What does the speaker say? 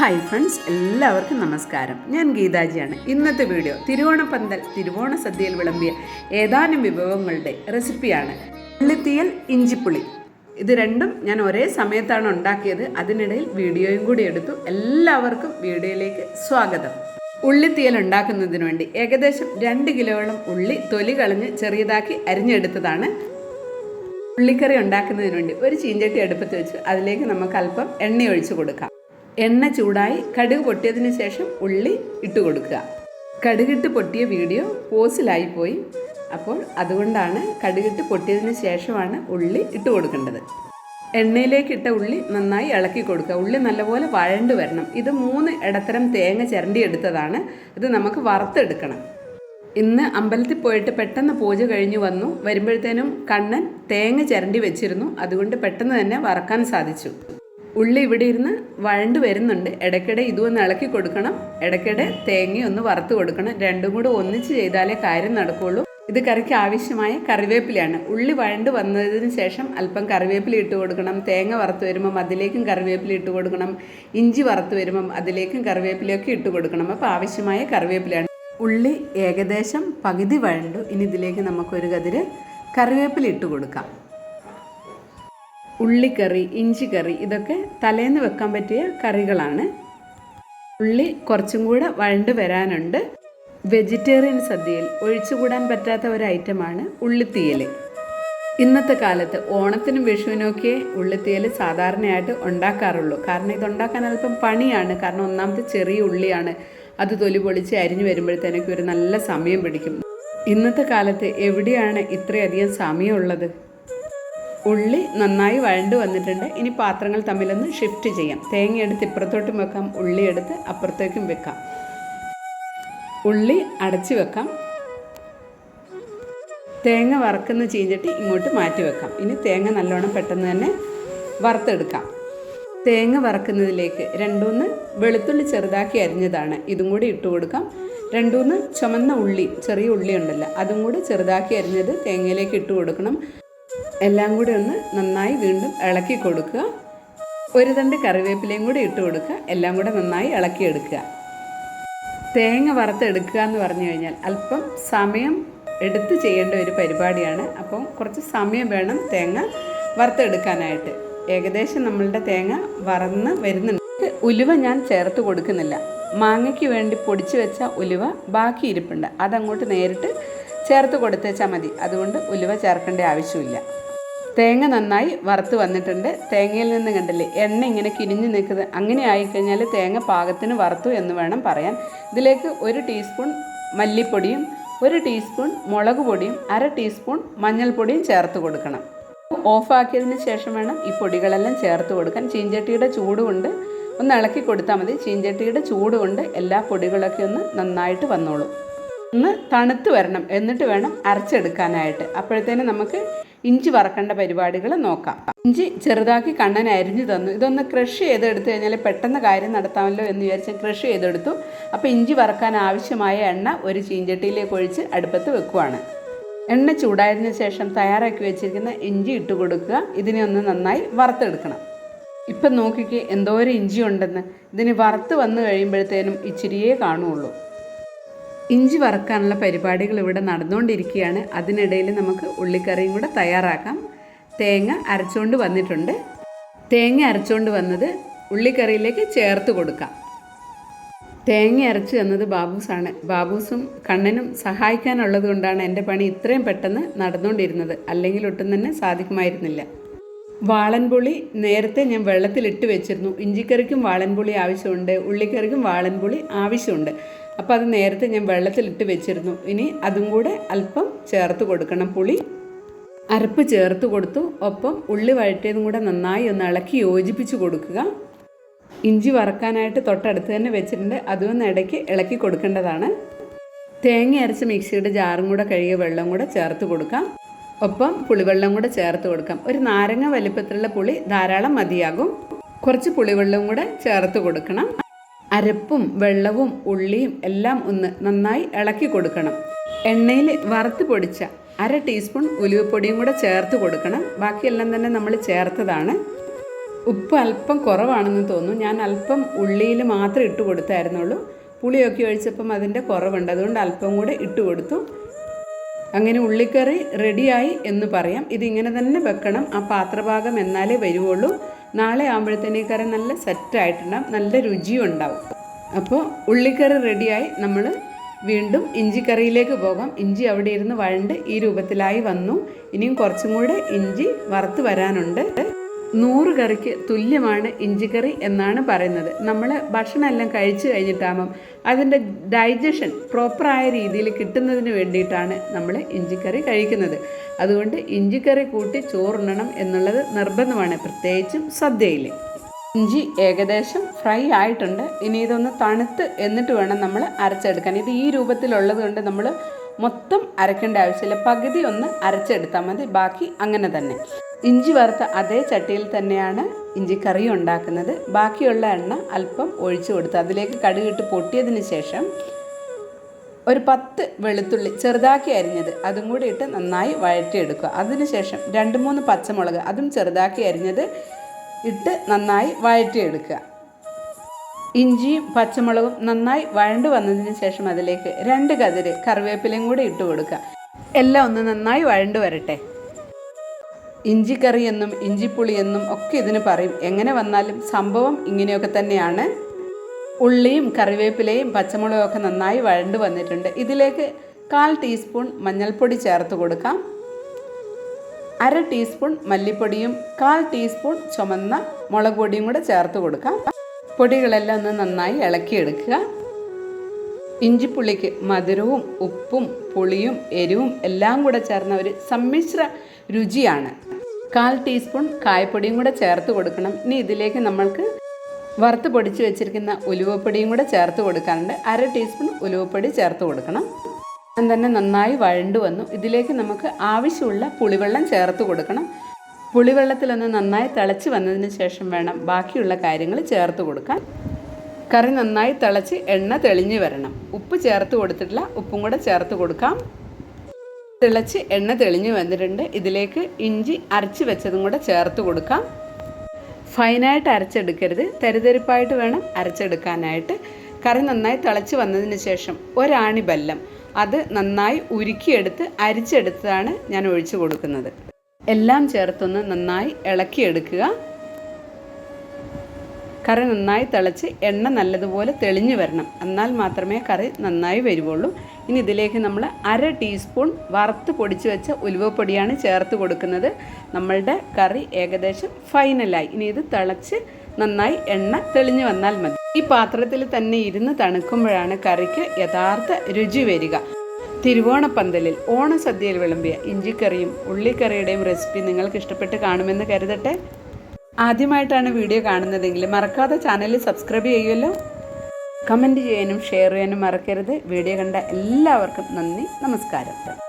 Hi friends, എല്ലാവർക്കും നമസ്കാരം. ഞാൻ ഗീതാജിയാണ്. ഇന്നത്തെ വീഡിയോ തിരുവോണപ്പന്തൽ തിരുവോണ സദ്യയിൽ വിളമ്പിയ ഏതാനും വിഭവങ്ങളുടെ റെസിപ്പിയാണ്. ഉള്ളിത്തീയൽ, ഇഞ്ചിപ്പുളി. ഇത് രണ്ടും ഞാൻ ഒരേ സമയത്താണ് ഉണ്ടാക്കിയത്. അതിനിടയിൽ വീഡിയോയും കൂടി എടുത്തു. എല്ലാവർക്കും വീഡിയോയിലേക്ക് സ്വാഗതം. ഉള്ളിത്തീയൽ ഉണ്ടാക്കുന്നതിന് വേണ്ടി ഏകദേശം 2 കിലോളം ഉള്ളി തൊലി കളഞ്ഞ് ചെറിയതാക്കി അരിഞ്ഞെടുത്തതാണ്. ഉള്ളിക്കറി ഉണ്ടാക്കുന്നതിന് വേണ്ടി ഒരു ചീഞ്ചട്ടി അടുപ്പത്ത് വെച്ച് അതിലേക്ക് നമുക്ക് അല്പം എണ്ണ ഒഴിച്ച് കൊടുക്കാം. എണ്ണ ചൂടായി കടുക് പൊട്ടിയതിന് ശേഷം ഉള്ളി ഇട്ട് കൊടുക്കുക. കടുകിട്ട് പൊട്ടിയ വീഡിയോ പോസിലായിപ്പോയി. അപ്പോൾ അതുകൊണ്ടാണ് കടുകിട്ട് പൊട്ടിയതിന് ശേഷമാണ് ഉള്ളി ഇട്ട് കൊടുക്കേണ്ടത്. എണ്ണയിലേക്ക് ഇട്ട ഉള്ളി നന്നായി ഇളക്കി കൊടുക്കുക. ഉള്ളി നല്ലപോലെ വഴണ്ട് വരണം. ഇത് 3 ഇടത്തരം തേങ്ങ ചിരണ്ടി എടുത്തതാണ്. ഇത് നമുക്ക് വറുത്തെടുക്കണം. ഇന്ന് അമ്പലത്തിൽ പോയിട്ട് പെട്ടെന്ന് പൂജ കഴിഞ്ഞു വന്നു. വരുമ്പോഴത്തേനും കണ്ണൻ തേങ്ങ ചിരണ്ടി വെച്ചിരുന്നു. അതുകൊണ്ട് പെട്ടെന്ന് തന്നെ വറക്കാൻ സാധിച്ചു. ഉള്ളി ഇവിടെ ഇരുന്ന് വഴണ്ട് വരുന്നുണ്ട്. ഇടയ്ക്കിടെ ഇതൊന്ന് ഇളക്കി കൊടുക്കണം. ഇടയ്ക്കിടെ തേങ്ങ ഒന്ന് വറുത്ത് കൊടുക്കണം. രണ്ടും കൂടെ ഒന്നിച്ച് ചെയ്താലേ കാര്യം നടക്കുകയുള്ളൂ. ഇത് കറിക്ക് ആവശ്യമായ കറിവേപ്പിലയാണ്. ഉള്ളി വഴണ്ട് വന്നതിന് ശേഷം അല്പം കറിവേപ്പില ഇട്ട് കൊടുക്കണം. തേങ്ങ വറുത്ത് വരുമ്പം അതിലേക്കും കറിവേപ്പില ഇട്ട് കൊടുക്കണം. ഇഞ്ചി വറുത്ത് വരുമ്പം അതിലേക്കും കറിവേപ്പിലയൊക്കെ ഇട്ട് കൊടുക്കണം. അപ്പോൾ ആവശ്യമായ കറിവേപ്പിലയാണ്. ഉള്ളി ഏകദേശം പകുതി വഴണ്ടു. ഇനി ഇതിലേക്ക് നമുക്കൊരു കതിര് കറിവേപ്പില ഇട്ട് കൊടുക്കാം. ഉള്ളിക്കറി, ഇഞ്ചിക്കറി ഇതൊക്കെ തലേന്ന് വെക്കാൻ പറ്റിയ കറികളാണ്. ഉള്ളി കുറച്ചും കൂടെ വഴണ്ട് വരാനുണ്ട്. വെജിറ്റേറിയൻ സദ്യയിൽ ഒഴിച്ചുകൂടാൻ പറ്റാത്ത ഒരു ഐറ്റമാണ് ഉള്ളിത്തീയൽ. ഇന്നത്തെ കാലത്ത് ഓണത്തിനും വിഷുവിനൊക്കെ ഉള്ളിത്തീയൽ സാധാരണയായിട്ട് ഉണ്ടാക്കാറുള്ളൂ. കാരണം ഇതുണ്ടാക്കാൻ അല്പം പണിയാണ്. കാരണം ഒന്നാമത്തെ ചെറിയ ഉള്ളിയാണ്. അത് തൊലി പൊളിച്ച് അരിഞ്ഞു വരുമ്പോഴത്തേനൊക്കെ ഒരു നല്ല സമയം പിടിക്കും. ഇന്നത്തെ കാലത്ത് എവിടെയാണ് ഇത്രയധികം സമയമുള്ളത്? ഉള്ളി നന്നായി വഴണ്ട് വന്നിട്ടുണ്ട്. ഇനി പാത്രങ്ങൾ തമ്മിലൊന്ന് ഷിഫ്റ്റ് ചെയ്യാം. തേങ്ങ എടുത്ത് ഇപ്പുറത്തോട്ടും വെക്കാം, ഉള്ളി എടുത്ത് അപ്പുറത്തേക്കും വെക്കാം. ഉള്ളി അടച്ച് വെക്കാം. തേങ്ങ വറക്കുന്ന ചീഞ്ചട്ടി ഇങ്ങോട്ട് മാറ്റി വെക്കാം. ഇനി തേങ്ങ നല്ലോണം പെട്ടെന്ന് തന്നെ വറുത്തെടുക്കാം. തേങ്ങ വറക്കുന്നതിലേക്ക് 2-3 വെളുത്തുള്ളി ചെറുതാക്കി അരിഞ്ഞതാണ്. ഇതും കൂടി ഇട്ട് കൊടുക്കാം. 2-3 ചുമന്ന ഉള്ളി, ചെറിയ ഉള്ളി ഉണ്ടല്ലോ, അതും കൂടി ചെറുതാക്കി അരിഞ്ഞത് തേങ്ങയിലേക്ക് ഇട്ട് കൊടുക്കണം. എല്ലാം കൂടി ഒന്ന് നന്നായി വീണ്ടും ഇളക്കി കൊടുക്കുക. ഒരു തണ്ട് കറിവേപ്പിലയും കൂടി ഇട്ട് കൊടുക്കുക. എല്ലാം കൂടെ നന്നായി ഇളക്കിയെടുക്കുക. തേങ്ങ വറുത്തെടുക്കുക എന്ന് പറഞ്ഞു കഴിഞ്ഞാൽ അല്പം സമയം എടുത്ത് ചെയ്യേണ്ട ഒരു പരിപാടിയാണ്. അപ്പം കുറച്ച് സമയം വേണം തേങ്ങ വറുത്തെടുക്കാനായിട്ട്. ഏകദേശം നമ്മളുടെ തേങ്ങ വറന്ന് വരുന്നുണ്ട്. ഉലുവ ഞാൻ ചേർത്ത് കൊടുക്കുന്നില്ല. മാങ്ങയ്ക്ക് വേണ്ടി പൊടിച്ച് വെച്ച ഉലുവ ബാക്കി ഇരിപ്പുണ്ട്. അതങ്ങോട്ട് നേരിട്ട് ചേർത്ത് കൊടുത്തേച്ചാൽ മതി. അതുകൊണ്ട് ഉലുവ ചേർക്കേണ്ട ആവശ്യമില്ല. തേങ്ങ നന്നായി വറുത്ത് വന്നിട്ടുണ്ട്. തേങ്ങയിൽ നിന്ന് കണ്ടില്ലേ എണ്ണ ഇങ്ങനെ കിനിഞ്ഞ് നിൽക്കുന്നത്. അങ്ങനെ ആയിക്കഴിഞ്ഞാൽ തേങ്ങ പാകത്തിന് വറുത്തു എന്ന് വേണം പറയാൻ. ഇതിലേക്ക് 1 ടീസ്പൂൺ മല്ലിപ്പൊടിയും 1 ടീസ്പൂൺ മുളക് പൊടിയും 1/2 ടീസ്പൂൺ മഞ്ഞൾപ്പൊടിയും ചേർത്ത് കൊടുക്കണം. ഓഫാക്കിയതിന് ശേഷം വേണം ഈ പൊടികളെല്ലാം ചേർത്ത് കൊടുക്കാൻ. ചീഞ്ചട്ടിയുടെ ചൂട് കൊണ്ട് ഒന്ന് ഇളക്കി കൊടുത്താൽ മതി. ചീഞ്ചട്ടിയുടെ ചൂട് കൊണ്ട് എല്ലാ പൊടികളൊക്കെ ഒന്ന് നന്നായിട്ട് വന്നോളും. ഒന്ന് തണുത്ത് വരണം. എന്നിട്ട് വേണം അരച്ചെടുക്കാനായിട്ട്. അപ്പോഴത്തേനും നമുക്ക് ഇഞ്ചി വറക്കേണ്ട പരിപാടികൾ നോക്കാം. ഇഞ്ചി ചെറുതാക്കി കണ്ണൻ അരിഞ്ഞു തന്നു. ഇതൊന്ന് ക്രഷ് ചെയ്തെടുത്തു കഴിഞ്ഞാൽ പെട്ടെന്ന് കാര്യം നടത്താമല്ലോ എന്ന് വിചാരിച്ച് ക്രഷ് ചെയ്തെടുത്തു. അപ്പോൾ ഇഞ്ചി വറക്കാൻ ആവശ്യമായ എണ്ണ ഒരു ചീഞ്ചട്ടിയിലേക്ക് ഒഴിച്ച് അടുപ്പത്ത് വെക്കുവാണ്. എണ്ണ ചൂടായതിനു ശേഷം തയ്യാറാക്കി വെച്ചിരിക്കുന്ന ഇഞ്ചി ഇട്ട് കൊടുക്കുക. ഇതിനെ ഒന്ന് നന്നായി വറുത്തെടുക്കണം. ഇപ്പം നോക്കിക്കേ എന്തോരം ഇഞ്ചി ഉണ്ടെന്ന്. ഇതിന് വറുത്ത് വന്നു കഴിയുമ്പോഴത്തേനും ഇച്ചിരിയേ കാണുകയുള്ളൂ. ഇഞ്ചി വറക്കാനുള്ള പരിപാടികൾ ഇവിടെ നടന്നുകൊണ്ടിരിക്കുകയാണ്. അതിനിടയിൽ നമുക്ക് ഉള്ളിക്കറിയും കൂടെ തയ്യാറാക്കാം. തേങ്ങ അരച്ചുകൊണ്ട് വന്നിട്ടുണ്ട്. തേങ്ങ അരച്ചുകൊണ്ട് വന്നത് ഉള്ളിക്കറിയിലേക്ക് ചേർത്ത് കൊടുക്കാം. തേങ്ങ അരച്ച് തന്നത് ബാബൂസാണ്. ബാബൂസും കണ്ണനും സഹായിക്കാനുള്ളത് കൊണ്ടാണ് എൻ്റെ പണി ഇത്രയും പെട്ടെന്ന് നടന്നുകൊണ്ടിരുന്നത്. അല്ലെങ്കിൽ ഒട്ടും തന്നെ സാധിക്കുമായിരുന്നില്ല. വാളൻപുളി നേരത്തെ ഞാൻ വെള്ളത്തിലിട്ട് വെച്ചിരുന്നു. ഇഞ്ചിക്കറിക്കും വാളൻപുളി ആവശ്യമുണ്ട്, ഉള്ളിക്കറിക്കും വാളൻപുളി ആവശ്യമുണ്ട്. അപ്പോൾ അത് നേരത്തെ ഞാൻ വെള്ളത്തിലിട്ട് വെച്ചിരുന്നു. ഇനി അതും കൂടെ അല്പം ചേർത്ത് കൊടുക്കണം. പുളി അരപ്പ് ചേർത്ത് കൊടുത്തു. ഒപ്പം ഉള്ളി വഴറ്റിയതും കൂടെ നന്നായി ഒന്ന് ഇളക്കി യോജിപ്പിച്ച് കൊടുക്കുക. ഇഞ്ചി വറക്കാനായിട്ട് തൊട്ടടുത്ത് തന്നെ വെച്ചിട്ടുണ്ട്. അതൊന്ന് ഇടയ്ക്ക് ഇളക്കി കൊടുക്കേണ്ടതാണ്. തേങ്ങ അരച്ച മിക്സിയുടെ ജാറും കൂടെ കഴുകിയ വെള്ളം കൂടെ ചേർത്ത് കൊടുക്കാം. ഒപ്പം പുളിവെള്ളം കൂടെ ചേർത്ത് കൊടുക്കാം. ഒരു നാരങ്ങ വലിപ്പത്തിലുള്ള പുളി ധാരാളം മതിയാകും. കുറച്ച് പുളിവെള്ളവും കൂടെ ചേർത്ത് കൊടുക്കണം. അരപ്പും വെള്ളവും ഉള്ളിയും എല്ലാം ഒന്ന് നന്നായി ഇളക്കി കൊടുക്കണം. എണ്ണയിൽ വറുത്ത് പൊടിച്ച 1/2 ടീസ്പൂൺ ഉലുവപ്പൊടിയും കൂടെ ചേർത്ത് കൊടുക്കണം. ബാക്കിയെല്ലാം തന്നെ നമ്മൾ ചേർത്തതാണ്. ഉപ്പ് അല്പം കുറവാണെന്ന് തോന്നുന്നു. ഞാൻ അല്പം ഉള്ളിയിൽ മാത്രം ഇട്ട് കൊടുത്തായിരുന്നുള്ളൂ. പുളിയൊക്കെ ഒഴിച്ചപ്പം അതിൻ്റെ കുറവുണ്ട്, അതുകൊണ്ട് അല്പം കൂടെ ഇട്ട് കൊടുത്തു. അങ്ങനെ ഉള്ളിക്കറി റെഡിയായി എന്ന് പറയാം. ഇതിങ്ങനെ തന്നെ വെക്കണം, ആ പാത്രഭാഗം എന്നാലേ വരുവുള്ളൂ. നാളെ ആകുമ്പോഴത്തേനീ കറി നല്ല സെറ്റായിട്ടുണ്ടാകും, നല്ല രുചിയും ഉണ്ടാവും. അപ്പോൾ ഉള്ളിക്കറി റെഡിയായി. നമ്മൾ വീണ്ടും ഇഞ്ചിക്കറിയിലേക്ക് പോകാം. ഇഞ്ചി അവിടെ ഇരുന്ന് വഴണ്ട് ഈ രൂപത്തിലായി വന്നു. ഇനിയും കുറച്ചും കൂടെ ഇഞ്ചി വറുത്ത് വരാനുണ്ട്. 100 കറിക്ക് തുല്യമാണ് ഇഞ്ചിക്കറി എന്നാണ് പറയുന്നത്. നമ്മൾ ഭക്ഷണം എല്ലാം കഴിച്ചു കഴിഞ്ഞിട്ടാകുമ്പം അതിൻ്റെ ഡൈജഷൻ പ്രോപ്പറായ രീതിയിൽ കിട്ടുന്നതിന് വേണ്ടിയിട്ടാണ് നമ്മൾ ഇഞ്ചിക്കറി കഴിക്കുന്നത്. അതുകൊണ്ട് ഇഞ്ചിക്കറി കൂട്ടി ചോറുണ്ണണം എന്നുള്ളത് നിർബന്ധമാണ്, പ്രത്യേകിച്ചും സദ്യയിൽ. ഇഞ്ചി ഏകദേശം ഫ്രൈ ആയിട്ടുണ്ട്. ഇനി ഇതൊന്ന് തണുത്ത് എന്നിട്ട് വേണം നമ്മൾ അരച്ചെടുക്കാൻ. ഇത് ഈ രൂപത്തിലുള്ളത് കൊണ്ട് നമ്മൾ മൊത്തം അരക്കേണ്ട ആവശ്യമില്ല, പകുതി ഒന്ന് അരച്ചെടുത്താൽ മതി, ബാക്കി അങ്ങനെ തന്നെ. ഇഞ്ചി വറുത്ത അതേ ചട്ടിയിൽ തന്നെയാണ് ഇഞ്ചിക്കറി ഉണ്ടാക്കുന്നത്. ബാക്കിയുള്ള എണ്ണ അല്പം ഒഴിച്ചു കൊടുത്ത് അതിലേക്ക് കടുകിട്ട് പൊട്ടിയതിന് ശേഷം ഒരു 10 വെളുത്തുള്ളി ചെറുതാക്കി അരിഞ്ഞത് അതും കൂടി ഇട്ട് നന്നായി വഴറ്റിയെടുക്കുക. അതിനുശേഷം 2-3 പച്ചമുളക് അതും ചെറുതാക്കി അരിഞ്ഞത് ഇട്ട് നന്നായി വഴറ്റിയെടുക്കുക. ഇഞ്ചിയും പച്ചമുളകും നന്നായി വഴണ്ടു വന്നതിന് ശേഷം അതിലേക്ക് 2 കതിര് കറിവേപ്പിലയും കൂടി ഇട്ട് കൊടുക്കുക. എല്ലാം ഒന്ന് നന്നായി വഴണ്ടു വരട്ടെ. ഇഞ്ചിക്കറി എന്നും ഇഞ്ചിപ്പുളി എന്നും ഒക്കെ ഇതിന് പറയും. എങ്ങനെ വന്നാലും സംഭവം ഇങ്ങനെയൊക്കെ തന്നെയാണ്. ഉള്ളിയും കറിവേപ്പിലയും പച്ചമുളകും ഒക്കെ നന്നായി വഴണ്ടു വന്നിട്ടുണ്ട്. ഇതിലേക്ക് 1/4 ടീസ്പൂൺ മഞ്ഞൾപ്പൊടി ചേർത്ത് കൊടുക്കാം. 1/2 ടീസ്പൂൺ മല്ലിപ്പൊടിയും 1/4 ടീസ്പൂൺ ചുമന്ന മുളക് പൊടിയും കൂടെ ചേർത്ത് കൊടുക്കാം. പൊടികളെല്ലാം ഒന്ന് നന്നായി ഇളക്കിയെടുക്കുക. ഇഞ്ചിപ്പുളിക്ക് മധുരവും ഉപ്പും പുളിയും എരിവും എല്ലാം കൂടെ ചേർന്ന ഒരു സമ്മിശ്ര രുചിയാണ്. 1/4 ടീസ്പൂൺ കായപ്പൊടിയും കൂടെ ചേർത്ത് കൊടുക്കണം. ഇനി ഇതിലേക്ക് നമ്മൾക്ക് വറുത്ത് പൊടിച്ച് വെച്ചിരിക്കുന്ന ഉലുവപ്പൊടിയും കൂടെ ചേർത്ത് കൊടുക്കാനുണ്ട്. 1/2 ടീസ്പൂൺ ഉലുവപ്പൊടി ചേർത്ത് കൊടുക്കണം. തന്നെ നന്നായി വഴണ്ടു വന്നു. ഇതിലേക്ക് നമുക്ക് ആവശ്യമുള്ള പുളിവെള്ളം ചേർത്ത് കൊടുക്കണം. പുളിവെള്ളത്തിലൊന്ന് നന്നായി തിളച്ച് വന്നതിന് ശേഷം വേണം ബാക്കിയുള്ള കാര്യങ്ങൾ ചേർത്ത് കൊടുക്കാൻ. കറി നന്നായി തിളച്ച് എണ്ണ തെളിഞ്ഞ് വരണം. ഉപ്പ് ചേർത്ത് കൊടുത്തിട്ടില്ല, ഉപ്പും കൂടെ ചേർത്ത് കൊടുക്കാം. തിളച്ച് എണ്ണ തെളിഞ്ഞ് വന്നിട്ടുണ്ട്. ഇതിലേക്ക് ഇഞ്ചി അരച്ച് വെച്ചതും കൂടെ ചേർത്ത് കൊടുക്കാം. ഫൈനായിട്ട് അരച്ചെടുക്കരുത്, തരിതരിപ്പായിട്ട് വേണം അരച്ചെടുക്കാനായിട്ട്. കറി നന്നായി തിളച്ച് വന്നതിന് ശേഷം 1 ആണി ബെല്ലം അത് നന്നായി ഉരുക്കിയെടുത്ത് അരിച്ചെടുത്തതാണ് ഞാൻ ഒഴിച്ചു കൊടുക്കുന്നത്. എല്ലാം ചേർത്തൊന്ന് നന്നായി ഇളക്കിയെടുക്കുക. കറി നന്നായി തിളച്ച് എണ്ണ നല്ലതുപോലെ തെളിഞ്ഞു വരണം, എന്നാൽ മാത്രമേ കറി നന്നായി വരുവുള്ളൂ. ഇനി ഇതിലേക്ക് നമ്മൾ 1/2 ടീസ്പൂൺ വറുത്ത് പൊടിച്ച് വെച്ച ഉലുവപ്പൊടിയാണ് ചേർത്ത് കൊടുക്കുന്നത്. നമ്മളുടെ കറി ഏകദേശം ഫൈനലായി. ഇനി ഇത് തിളച്ച് നന്നായി എണ്ണ തെളിഞ്ഞു വന്നാൽ മതി. ഈ പാത്രത്തിൽ തന്നെ ഇരുന്ന് തണുക്കുമ്പോഴാണ് കറിക്ക് യഥാർത്ഥ രുചി വരിക. തിരുവോണപ്പന്തലിൽ ഓണസദ്യയിൽ വിളമ്പിയ ഇഞ്ചിക്കറിയും ഉള്ളിക്കറിയുടെയും റെസിപ്പി നിങ്ങൾക്ക് ഇഷ്ടപ്പെട്ട് കാണുമെന്ന് കരുതട്ടെ. ആദ്യമായിട്ടാണ് വീഡിയോ കാണുന്നതെങ്കിൽ മറക്കാതെ ചാനൽ സബ്സ്ക്രൈബ് ചെയ്യുമല്ലോ. കമൻറ്റ് ചെയ്യാനും ഷെയർ ചെയ്യാനും മറക്കരുത്. വീഡിയോ കണ്ട എല്ലാവർക്കും നന്ദി, നമസ്കാരം.